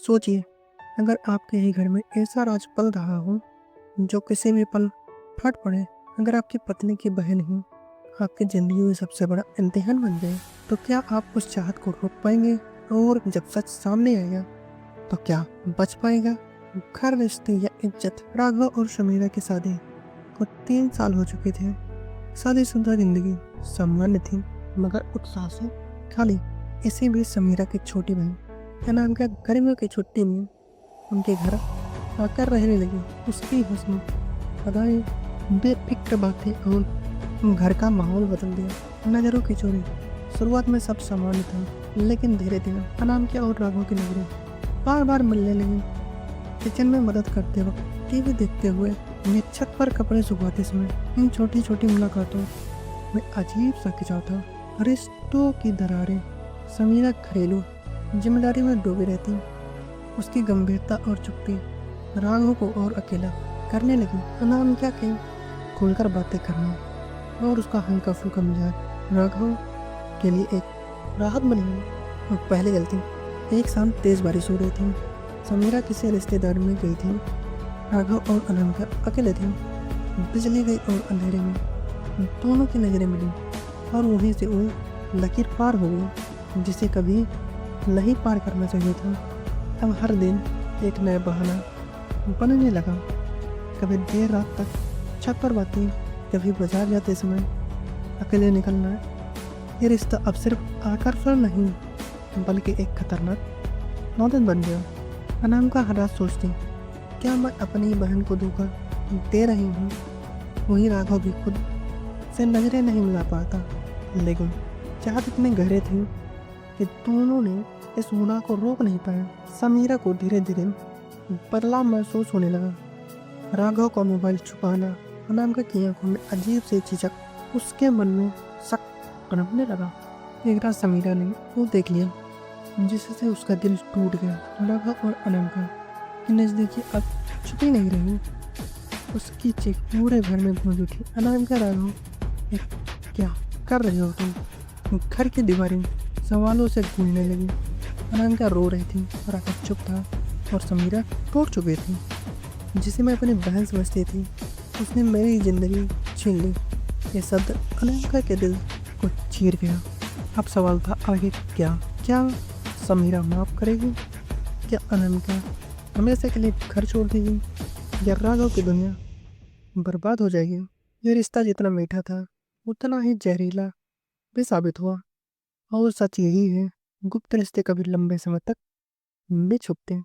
सोचिए, अगर आपके ही घर में ऐसा राज पल रहा हो जो किसी भी पल फट पड़े। अगर आपकी पत्नी की बहन ही आपकी ज़िंदगी में सबसे बड़ा इम्तिहान बन जाए, तो क्या आप उस चाहत को रोक पाएंगे? और जब सच सामने आएगा तो क्या बच पाएगा? घर, रिश्ते या इज्जत? राघव और शमीरा की शादी को 3 साल हो चुके थे। शादीशुदा जिंदगी सामान्य थी, मगर उत्साह से खाली। इसी बीच समीरा की छोटी बहन अनामिका गर्मियों की छुट्टी में उनके घर आकर रहने लगी। उसकी हुस्न अदाएं, बेफिक्र बातें और घर का माहौल बदल दिया। नजरों की चोरी। शुरुआत में सब सामान्य था, लेकिन धीरे धीरे अनामिका और राघव की नजरें बार बार मिलने लगी। किचन में मदद करते वक्त, टीवी देखते हुए, या छत पर कपड़े सुखाते समय, इन छोटी छोटी मुलाकातों में अजीब सा खिंचाव था। रिश्तों की दरारें। समीरा घरेलू जिम्मेदारी में डूबी रहती। उसकी गंभीरता और चुप्पी राघव को और अकेला करने लगी। अनामिका के खुलकर बातें करना और उसका हल्का फुल्का मिजाज राघव के लिए एक राहत बनी हुई। और पहली गलती। एक शाम तेज बारिश हो रही थी। समीरा किसी रिश्तेदार में गई थी। राघव और अनामिका अकेले थे। बिजली गई और अंधेरे में दोनों की नजरें मिली, और वहीं से वो लकीर पार हो गई जिसे कभी नहीं पार करना चाहिए था। अब हर दिन एक नया बहाना बनने लगा। कभी देर रात तक छत पर बातें, कभी बाजार जाते समय अकेले निकलना। ये रिश्ता अब सिर्फ आकर्षण नहीं, बल्कि एक खतरनाक नौबत बन गया। अनामिका हर रात सोचती, क्या मैं अपनी बहन को धोखा दे रही हूँ? वहीं राघव भी खुद से नजरें नहीं मिला पाता, लेकिन चाहत इतने गहरे थे कि दोनों ने इस गुनाह को रोक नहीं पाया। समीरा को धीरे धीरे बदलाव महसूस होने लगा। राघव का मोबाइल छुपाना, अनामिका की आंखों में अजीब सी झिझक, उसके मन में शक पनपने लगा। एक रात समीरा ने वो देख लिया जिससे उसका दिल टूट गया। राघव और अनामिका की नज़दीकी अब छुपी नहीं रही। उसकी चीख पूरे घर में गूंज उठी। अनामिका, राघव, ये क्या कर रहे हो तुम? घर की दीवारें सवालों से गूंजने लगी। अनामिका रो रही थी, राघव चुप था, और समीरा टूट चुकी थी। जिसे मैं अपनी बहन समझती थी, उसने मेरी जिंदगी छीन ली। ये शब्द अनामिका के दिल को चीर गया। अब सवाल था, आगे क्या? क्या समीरा माफ़ करेगी? क्या अनामिका हमेशा के लिए घर छोड़ देगी? या राघव की दुनिया बर्बाद हो जाएगी? ये रिश्ता जितना मीठा था, उतना ही जहरीला भी साबित हुआ। और सच यही है, गुप्त रिश्ते कभी लंबे समय तक भी छुपते हैं।